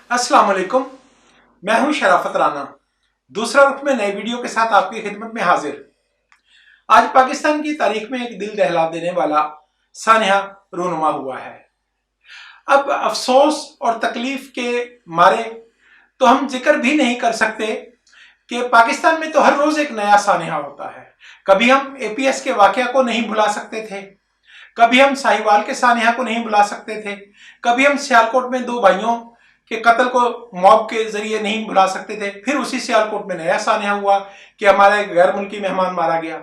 अस्सलाम वालेकुम, मैं हूं शराफत राना। दूसरा रुख में नए वीडियो के साथ आपकी खिदमत में हाजिर। आज पाकिस्तान की तारीख में एक दिल दहला देने वाला सानहा रूनुमा हुआ है। अब अफसोस और तकलीफ के मारे तो हम जिक्र भी नहीं कर सकते कि पाकिस्तान में तो हर रोज एक नया सानहा होता है। कभी हम एपीएस के वाकया को नहीं भुला सकते थे, कभी हम साहिवाल के सानहा को नहीं भुला सकते थे, कभी हम सियालकोट में दो भाइयों के कत्ल को मॉब के जरिए नहीं भुला सकते थे। फिर उसी सियालकोट में नया सानहा हुआ कि हमारा एक गैर मुल्की मेहमान मारा गया।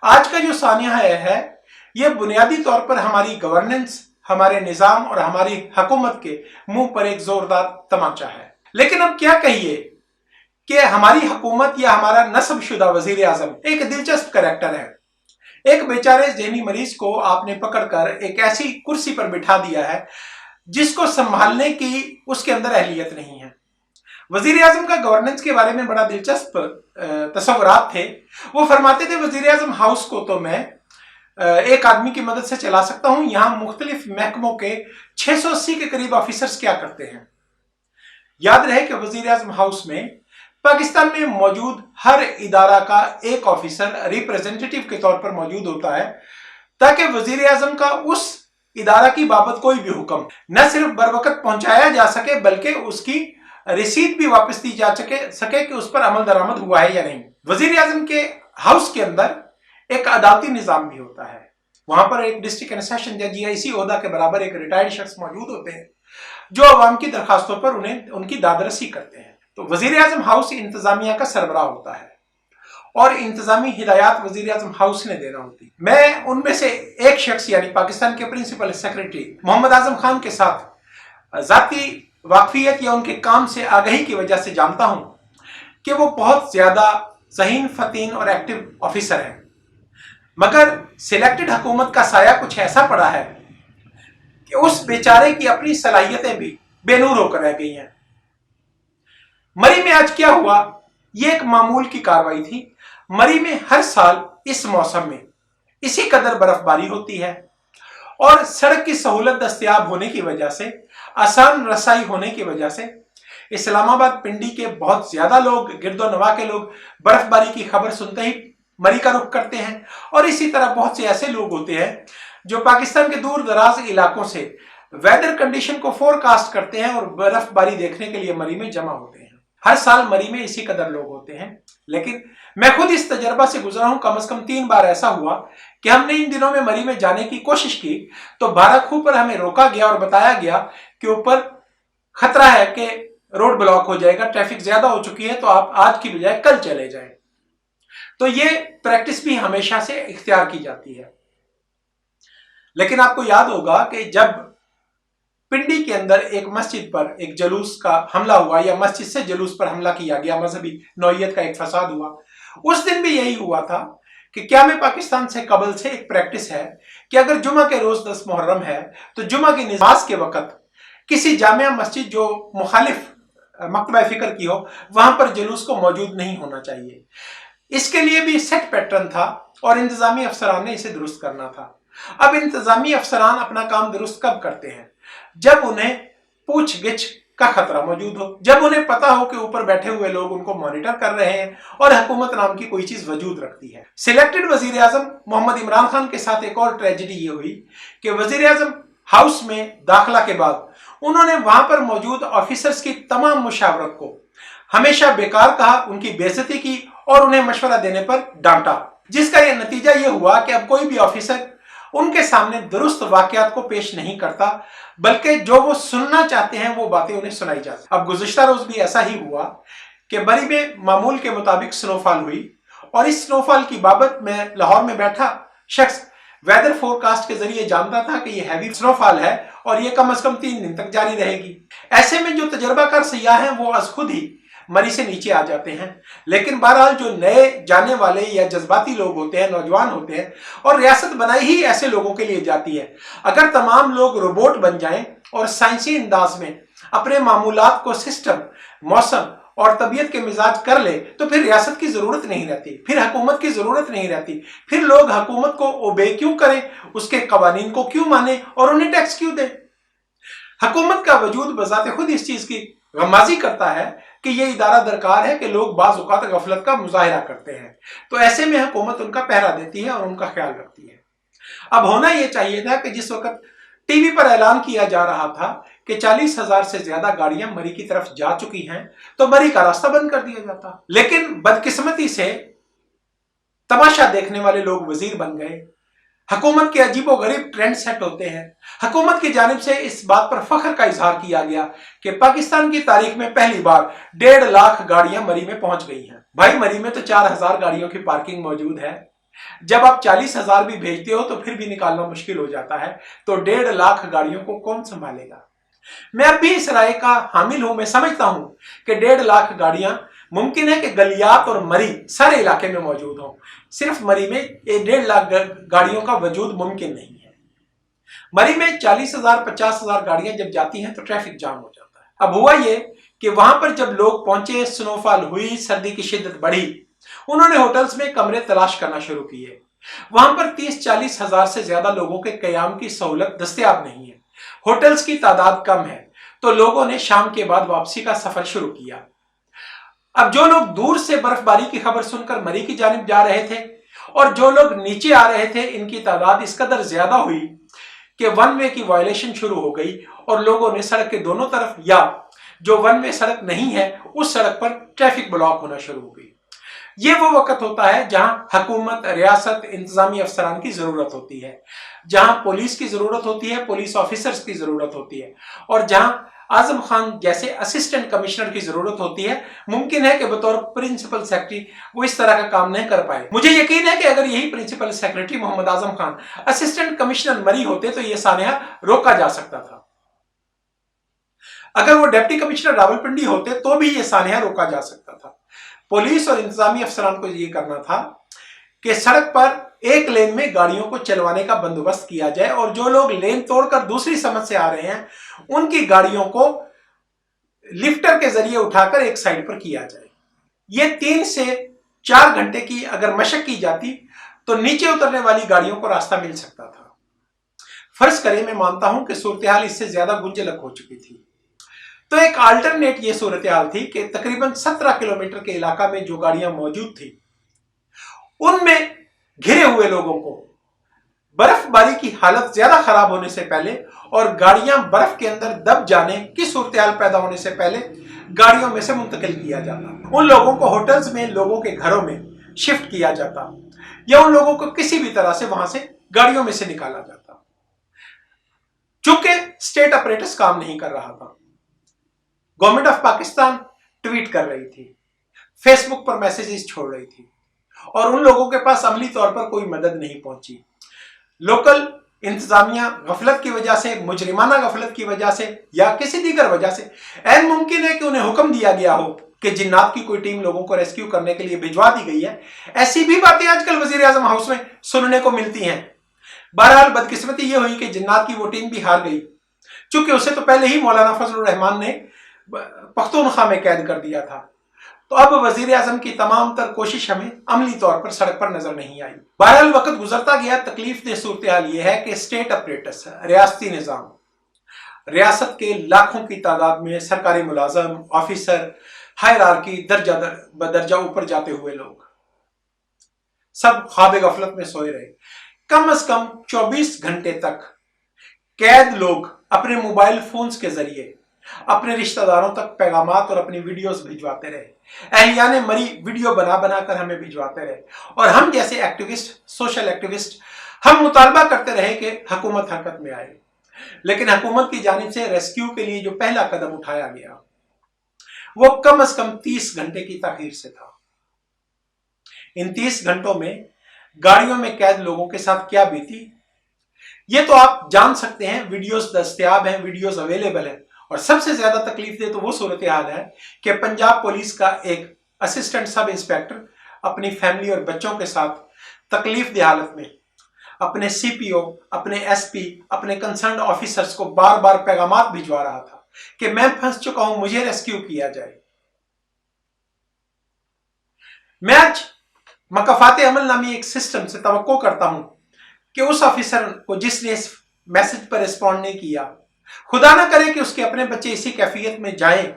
आज का जो सानहा है यह बुनियादी तौर पर हमारी गवर्नेंस, हमारे निजाम और हमारी हुकूमत के मुंह पर एक जोरदार तमाचा है। लेकिन अब क्या कहिए कि हमारी हुकूमत या हमारा नस्बशुदा वजीर आजम एक दिलचस्प कैरेक्टर है। एक बेचारे ज़हनी मरीज को आपने पकड़कर एक ऐसी कुर्सी पर बिठा दिया है जिसको संभालने की उसके अंदर अहलियत नहीं है। वजीर आजम का गवर्नेंस के बारे में बड़ा दिलचस्प तस्वुरात थे। वो फरमाते थे वजीर आजम हाउस को तो मैं एक आदमी की मदद से चला सकता हूं, यहां मुख्तलिफ महकमों के 680 के करीब ऑफिसर्स क्या करते हैं। याद रहे कि वजीर आजम हाउस में पाकिस्तान में मौजूद हर इदारा का एक ऑफिसर रिप्रेजेंटेटिव के तौर पर मौजूद होता है, ताकि वजीर आजम का उस इदारा की बाबत कोई भी हुक्म न सिर्फ बरवकत पहुंचाया जा सके बल्कि उसकी रसीद भी वापस दी जा सके कि उस पर अमल दरामद हुआ है या नहीं। वजीर आजम के हाउस के अंदर एक अदालती निजाम भी होता है। वहां पर एक डिस्ट्रिक्ट एंड सेशन जज या इसी ओहदा के बराबर एक रिटायर्ड शख्स मौजूद होते हैं जो अवाम की दरखास्तों पर उन्हें उनकी दादरसी करते हैं। तो वजीर आजम हाउस इंतजामिया का सरबराह होता है और इंतजामी हिदायत वजीर आजम हाउस ने देना होती। मैं उनमें से एक शख्स यानी पाकिस्तान के प्रिंसिपल सेक्रेटरी मोहम्मद आजम खान के साथ जाती वाकफियत या उनके काम से आगही की वजह से जानता हूं कि वो बहुत ज्यादा ज़हीन, फतीन और एक्टिव ऑफिसर हैं, मगर सिलेक्टेड हुकूमत का साया कुछ ऐसा पड़ा है कि उस बेचारे की अपनी सलाहियतें भी बेनूर होकर रह गई हैं। मरी में आज क्या हुआ, यह एक मामूल की कार्रवाई थी। मरी में हर साल इस मौसम में इसी कदर बर्फबारी होती है और सड़क की सहूलत दस्तयाब होने की वजह से, आसान रसाई होने की वजह से इस्लामाबाद पिंडी के बहुत ज्यादा लोग, गिरदोनवा के लोग बर्फबारी की खबर सुनते ही मरी का रुख करते हैं। और इसी तरह बहुत से ऐसे लोग होते हैं जो पाकिस्तान के दूर दराज इलाकों से वेदर कंडीशन को फोरकास्ट करते हैं और बर्फबारी देखने के लिए मरी में जमा होते हैं। हर साल मरी में इसी कदर लोग होते हैं। लेकिन मैं खुद इस तजर्बा से गुजरा हूं। कम से कम 3 बार ऐसा हुआ कि हमने इन दिनों में मरी में जाने की कोशिश की तो बाराखू पर हमें रोका गया और बताया गया कि ऊपर खतरा है कि रोड ब्लॉक हो जाएगा, ट्रैफिक ज्यादा हो चुकी है, तो आप आज की बजाय कल चले जाएं। तो ये प्रैक्टिस भी हमेशा से इख्तियार की जाती है। लेकिन आपको याद होगा कि जब पिंडी के अंदर एक मस्जिद पर एक जलूस का हमला हुआ या मस्जिद से जलूस पर हमला किया गया, मजहबी नौइयत का एक फसाद हुआ, उस दिन भी यही हुआ था कि क्या में पाकिस्तान से कबल से एक प्रैक्टिस है कि अगर जुमा के रोज 10 मुहर्रम है तो जुमा की नमाज के वक्त किसी जामिया मस्जिद जो मुखालिफ मकतबा फिक्र की हो वहां पर जलूस को मौजूद नहीं होना चाहिए। इसके लिए भी सेट पैटर्न था और इंतजामी अफसरान ने इसे दुरुस्त करना था। अब इंतजामी अफसरान अपना काम दुरुस्त कब करते हैं? जब उन्हें पूछ गिछ का खतरा मौजूद हो, जब उन्हें पता हो कि ऊपर बैठे हुए लोग उनको मॉनिटर कर रहे हैं और हुकूमत नाम की कोई चीज वजूद रखती है। सिलेक्टेड वजीर आजम मोहम्मद इमरान खान के साथ एक और ट्रेजेडी ये हुई कि वजीर आजम हाउस में दाखिला के बाद उन्होंने वहां पर मौजूद ऑफिसर्स की तमाम मुशावरत को हमेशा बेकार कहा, उनकी बेइज्जती की और उन्हें मशवरा देने पर डांटा, जिसका यह नतीजा यह हुआ कि अब कोई भी ऑफिसर उनके सामने दुरुस्त वाकयात को पेश नहीं करता, बल्कि जो वो सुनना चाहते हैं वो बातें उन्हें सुनाई जाती। अब गुज़िश्ता रोज भी ऐसा ही हुआ कि मरी में मामूल के मुताबिक स्नोफॉल हुई और इस स्नोफॉल की बाबत में लाहौर में बैठा शख्स वेदर फोरकास्ट के जरिए जानता था कि यह हैवी स्नोफॉल है और यह कम से कम 3 दिन तक जारी रहेगी। ऐसे में जो तजर्बाकार सयाह हैं वो आज खुद ही मरी से नीचे आ जाते हैं। लेकिन बहरहाल जो नए जाने वाले या जज्बाती लोग होते हैं, नौजवान होते हैं, और रियासत बनाई ही ऐसे लोगों के लिए जाती है। अगर तमाम लोग रोबोट बन जाएं और साइंसी अंदाज में अपने मामूलात को सिस्टम, मौसम और तबीयत के मिजाज कर ले तो फिर रियासत की जरूरत नहीं रहती, फिर हुकूमत की जरूरत नहीं रहती। फिर लोग हुकूमत को ओबे क्यों करें, उसके कवानीन को क्यों माने और उन्हें टैक्स क्यों दें? हुकूमत का वजूद बजाते खुद इस चीज की गम्माजी करता है कि ये इदारा दरकार है कि लोग बाज़ औक़ात गफलत का मुजाहिरा करते हैं, तो ऐसे में हुकूमत उनका पहरा देती है और उनका ख्याल रखती है। अब होना यह चाहिए था कि जिस वक्त टीवी पर ऐलान किया जा रहा था कि 40,000 से ज्यादा गाड़ियां मरी की तरफ जा चुकी हैं, तो मरी का रास्ता बंद कर दिया जाता। लेकिन बदकिस्मती से तमाशा देखने वाले लोग वजीर बन गए। हुकूमत के अजीबोगरीब ट्रेंड सेट होते हैं। हुकूमत की जानिब से इस बात पर फख्र का इजहार किया गया कि पाकिस्तान की तारीख में पहली बार 1.5 लाख गाड़ियां मरी में पहुंच गई हैं। भाई, मरी में तो 4,000 गाड़ियों की पार्किंग मौजूद है। जब आप 40,000 भी भेजते हो तो फिर भी निकालना मुश्किल हो जाता है, तो 1.5 लाख गाड़ियों को कौन संभालेगा? मैं अब भी इस राय का हामिल हूं। मैं समझता हूं कि 1.5 लाख गाड़ियां मुमकिन है कि गलियात और मरी सारे इलाके में मौजूद हों। सिर्फ मरी में 1.5 लाख गाड़ियों का वजूद मुमकिन नहीं है। मरी में 40,000 50,000 गाड़ियां जब जाती हैं तो ट्रैफिक जाम हो जाता है। अब हुआ ये कि वहां पर जब लोग पहुंचे, स्नोफॉल हुई, सर्दी की शिद्दत बढ़ी, उन्होंने होटल्स में कमरे तलाश करना शुरू किए। वहां पर 30-40 हजार से ज्यादा लोगों के कयाम की सहूलत दस्तयाब नहीं है। होटल्स की तादाद कम है, तो लोगों ने शाम के बाद वापसी का सफर शुरू किया। अब जो लोग दूर से बर्फबारी की खबर सुनकर मरी की जानिब जा रहे थे और जो लोग नीचे आ रहे थे, इनकी तादाद इस कदर ज्यादा हुई कि वन वे की वायलेशन शुरू हो गई और लोगों ने सड़क के दोनों तरफ या जो वन वे सड़क नहीं है उस सड़क पर ट्रैफिक ब्लॉक होना शुरू हो गई। ये वो वक्त होता है जहां हुकूमत, रियासत, इंतजामी अफसरान की जरूरत होती है, जहां पुलिस की जरूरत होती है, पुलिस ऑफिसर्स की जरूरत होती है, और जहां आजम खान जैसे असिस्टेंट कमिश्नर की जरूरत होती है। मुमकिन है कि बतौर प्रिंसिपल सेक्रेटरी वो इस तरह का काम नहीं कर पाए। मुझे यकीन है कि अगर यही principal secretary Mohammad Azam Khan assistant commissioner मरी होते तो यह सानहा रोका जा सकता था। अगर वो डिप्टी कमिश्नर रावलपिंडी होते तो भी यह सानहा रोका जा सकता था। पुलिस और इंतजामी अफसरान को यह करना था कि सड़क पर एक लेन में गाड़ियों को चलवाने का बंदोबस्त किया जाए और जो लोग लेन तोड़कर दूसरी समझ से आ रहे हैं उनकी गाड़ियों को लिफ्टर के जरिए उठाकर एक साइड पर किया जाए। ये 3 से 4 घंटे की अगर मशक की जाती तो नीचे उतरने वाली गाड़ियों को रास्ता मिल सकता था। फर्ज करें, मैं मानता हूं कि सूरत हाल इससे ज्यादा गुंजलक हो चुकी थी, तो एक अल्टरनेट ये सूरत हाल थी कि तकरीबन 17 किलोमीटर के इलाका में जो गाड़ियां मौजूद थी उनमें घिरे हुए लोगों को बर्फबारी की हालत ज्यादा खराब होने से पहले और गाड़ियां बर्फ के अंदर दब जाने की सूरत हाल पैदा होने से पहले गाड़ियों में से मुंतकिल किया जाता। उन लोगों को होटल्स में, लोगों के घरों में शिफ्ट किया जाता या उन लोगों को किसी भी तरह से वहां से गाड़ियों में से निकाला जाता। चूंकि स्टेट अपरेटस काम नहीं कर रहा था, गवर्नमेंट ऑफ पाकिस्तान ट्वीट कर रही थी, फेसबुक पर मैसेजेस छोड़ रही थी और उन लोगों के पास अमली तौर पर कोई मदद नहीं पहुंची। लोकल इंतजामिया गफलत की वजह से, मुजरिमाना गफलत की वजह से या किसी दीगर वजह से ऐन मुमकिन है कि उन्हें हुक्म दिया गया हो कि जिन्नात की कोई टीम लोगों को रेस्क्यू करने के लिए भिजवा दी गई है। ऐसी भी बातें आजकल वजीर आजम हाउस में सुनने को मिलती हैं। बहरहाल बदकिस्मती यह हुई कि जिन्नात की वो टीम भी हार गई, चूंकि उसे तो पहले ही मौलाना फजल रहमान ने पख्तूनख्वा में कैद कर दिया था। तो अब वजीर आजम की तमाम तर कोशिश हमें अमली तौर पर सड़क पर नजर नहीं आई। बहरहाल वक्त गुजरता गया। तकलीफ दे सूरत हाल यह है कि स्टेट अपरेटस, रियासती निजाम, रियासत के लाखों की तादाद में सरकारी मुलाजम, ऑफिसर, हायरार्की, दर्जा बदर्जा ऊपर जाते हुए लोग सब ख्वाब गफलत में सोए रहे। कम से कम 24 घंटे तक कैद लोग अपने मोबाइल फोन्स के जरिए अपने रिश्तेदारों तक पैगामात और अपनी वीडियोस भिजवाते रहे। अहलियाने मरी वीडियो बना बना कर हमें भिजवाते रहे और हम जैसे एक्टिविस्ट, सोशल एक्टिविस्ट, हम मुतालबा करते रहे कि हुकूमत हरकत में आए। लेकिन हुकूमत की जानिब से रेस्क्यू के लिए जो पहला कदम उठाया गया वो कम से कम 30 घंटे की ताखीर से था। इन 30 घंटों में गाड़ियों में कैद लोगों के साथ क्या बीती ये तो आप जान सकते हैं। वीडियोस दस्तयाब हैं, वीडियोस अवेलेबल हैं। और सबसे ज्यादा तकलीफ दे तो वो सूरत हाल है कि पंजाब पुलिस का एक असिस्टेंट सब इंस्पेक्टर अपनी फैमिली और बच्चों के साथ तकलीफ दे हालत में अपने सीपीओ, अपने एसपी, अपने कंसर्न ऑफिसर्स को बार बार पैगामात भिजवा रहा था कि मैं फंस चुका हूं, मुझे रेस्क्यू किया जाए। मैं आज मकाफात अमल नामी एक सिस्टम से तवक्को करता हूं कि उस ऑफिसर को जिसने इस मैसेज पर रिस्पॉन्ड नहीं किया, खुदा ना करे कि उसके अपने बच्चे इसी कैफियत में जाएं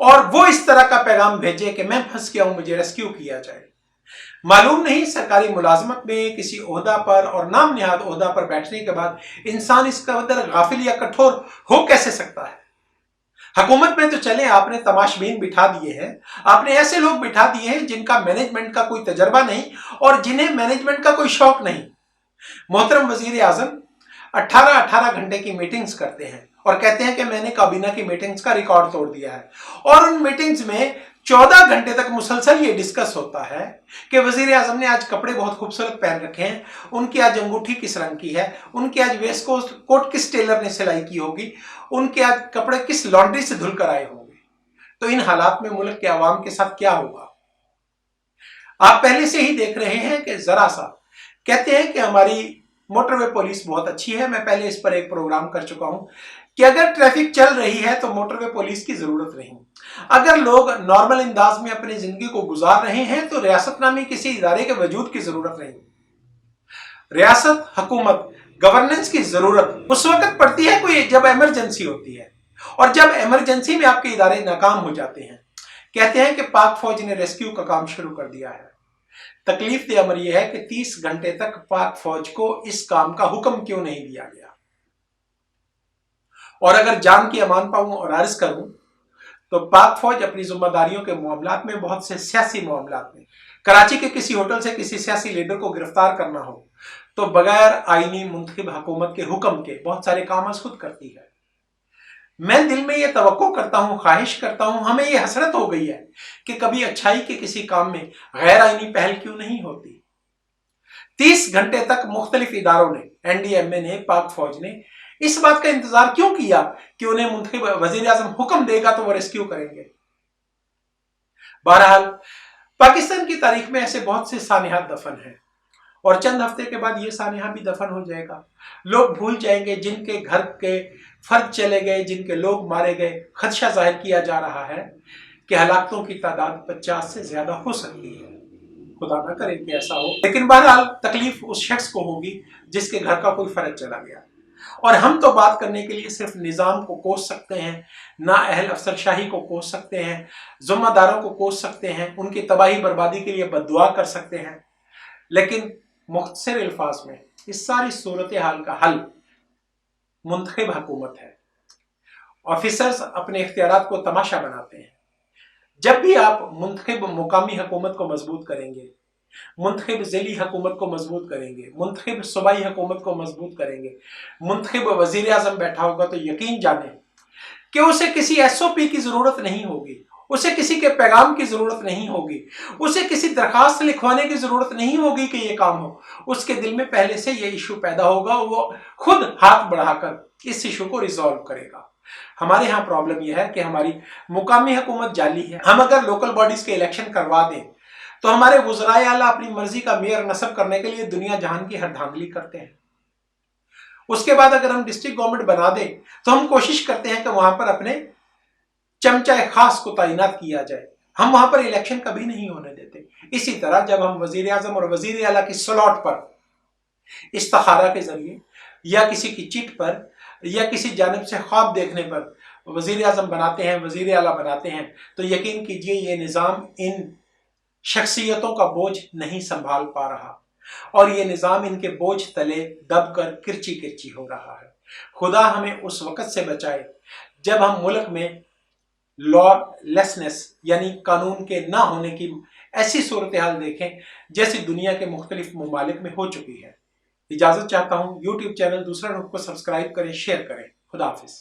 और वो इस तरह का पैगाम भेजे कि मैं फंस गया हूं, मुझे रेस्क्यू किया जाए। मालूम नहीं सरकारी मुलाजमत में किसी ओहदा पर और नाम निहाद ओहदा पर बैठने के बाद इंसान इस कदर गाफिल या कठोर हो कैसे सकता है। हुकूमत में तो चले आपने तमाशबीन बिठा दिए हैं, आपने ऐसे लोग बिठा दिए हैं जिनका मैनेजमेंट का कोई तजर्बा नहीं और जिन्हें मैनेजमेंट का कोई शौक नहीं। मोहतरम वजीर आजम 18-18 घंटे की मीटिंग्स करते हैं और कहते हैं कि मैंने काबीना की मीटिंग्स का रिकॉर्ड तोड़ दिया है, और उन मीटिंग्स में 14 घंटे तक मुसलसल ये डिस्कस होता है कि वजीर आजम ने आज कपड़े बहुत खूबसूरत पहन रखे हैं, उनकी आज अंगूठी किस रंग की है, उनकी आज वेस्ट कोट किस टेलर ने सिलाई की होगी, उनके आज कपड़े किस लॉन्ड्री से धुल कर आए होंगे। तो इन हालात में मुल्क के आवाम के साथ क्या होगा। आप पहले से ही देख रहे हैं कि जरा सा कहते हैं कि हमारी मोटरवे पुलिस बहुत अच्छी है। मैं पहले इस पर एक प्रोग्राम कर चुका हूं कि अगर ट्रैफिक चल रही है तो मोटरवे पुलिस की जरूरत नहीं। अगर लोग नॉर्मल अंदाज में अपनी जिंदगी को गुजार रहे हैं तो रियासत नामी किसी इदारे के वजूद की जरूरत नहीं। रियासत, हुकूमत, गवर्नेंस की जरूरत उस वक्त पड़ती है कोई जब इमरजेंसी होती है, और जब इमरजेंसी में आपके इदारे नाकाम हो जाते हैं। कहते हैं कि पाक फौज ने रेस्क्यू का काम शुरू कर दिया है। तकलीफ दे अमर यह है कि 30 घंटे तक पाक फौज को इस काम का हुक्म क्यों नहीं दिया गया। और अगर जान की अमान पाऊं और अर्ज करूं तो पाक फौज अपनी जिम्मेदारियों के मामलात में, बहुत से सियासी मामलात में, कराची के किसी होटल से किसी सियासी लीडर को गिरफ्तार करना हो तो बगैर आईनी मुंतखब हुकूमत के हुक्म के बहुत सारे काम खुद करती है। मैं दिल में ये तवक्को करता हूं, ख्वाहिश करता हूं, हमें ये हसरत हो गई है कि कभी अच्छाई के किसी काम में गैर आईनी पहल क्यों नहीं होती। 30 घंटे तक मुख्तलिफ इदारों ने, NDMA ने, पाक फौज ने इस बात का इंतजार क्यों किया कि उन्हें मुंतखब वजीर आजम हुक्म देगा तो वो रेस्क्यू करेंगे। बहरहाल पाकिस्तान की तारीख में ऐसे बहुत से सानिहात दफन हैं और चंद हफ्ते के बाद ये सानिहा भी दफन हो जाएगा। लोग भूल जाएंगे जिनके घर के फर्द चले गए, जिनके लोग मारे गए। खदशा जाहिर किया जा रहा है कि हलाकतों की तादाद 50 से ज्यादा हो सकती है। खुदा ना करे कि ऐसा हो, लेकिन बहरहाल तकलीफ उस शख्स को होगी जिसके घर का कोई फर्द चला गया। और हम तो बात करने के लिए सिर्फ निज़ाम को कोस सकते हैं, ना अहल अफसरशाही को कोस सकते हैं, जिम्मेदारों को कोस सकते हैं, उनकी तबाही बर्बादी के लिए बद्दुआ कर सकते हैं। लेकिन मुख्तसर अल्फाज में इस सारी सूरत हाल का हल मुंतखब हुकूमत है। ऑफिसर्स अपने इख्तियारात को तमाशा बनाते हैं। जब भी आप मुंतखब मुकामी हुकूमत को मजबूत करेंगे, मुंतखब ज़िली हुकूमत को मजबूत करेंगे, मुंतखब सूबाई हुकूमत को मजबूत करेंगे, मुंतखब वजीर आज़म बैठा होगा तो यकीन जाने कि उसे किसी SOP की जरूरत नहीं होगी, उसे किसी के पैगाम की जरूरत नहीं होगी, उसे किसी दरखास्त लिखवाने की जरूरत नहीं होगी कि ये काम हो। उसके दिल में पहले से ये इशू पैदा होगा, वो खुद हाथ बढ़ाकर इस इशू को रिजॉल्व करेगा। हमारे यहाँ प्रॉब्लम यह है कि हमारी मुकामी हुकूमत जाली है। हम अगर लोकल बॉडीज के इलेक्शन करवा दें तो हमारे वज़राए आला अपनी मर्जी का मेयर नस्ब करने के लिए दुनिया जहान की हर धांधली करते हैं। उसके बाद अगर हम डिस्ट्रिक्ट गवर्नमेंट बना दें तो हम कोशिश करते हैं कि वहां पर अपने चमचा खास को तैनात किया जाए। हम वहां पर इलेक्शन कभी नहीं होने देते। इसी तरह जब हम वजीर आजम और वजीर आला की स्लॉट पर इस्तिखारा के जरिए या किसी की चिट पर या किसी जानिब से ख्वाब देखने पर वजीर आजम बनाते हैं, वजीर आला बनाते हैं, तो यकीन कीजिए ये निज़ाम इन शख्सियतों का बोझ नहीं संभाल पा रहा और ये निज़ाम इनके बोझ तले दबकर किरची किरची हो रहा है। खुदा हमें उस वक़्त से बचाए जब हम मुल्क में लॉलेसनेस यानी कानून के ना होने की ऐसी सूरत हाल देखें जैसी दुनिया के मुख्तलिफ ममालिक में हो चुकी है। इजाज़त चाहता हूँ। यूट्यूब चैनल दूसरा रुख को सब्सक्राइब करें, शेयर करें। खुदा हाफिज़।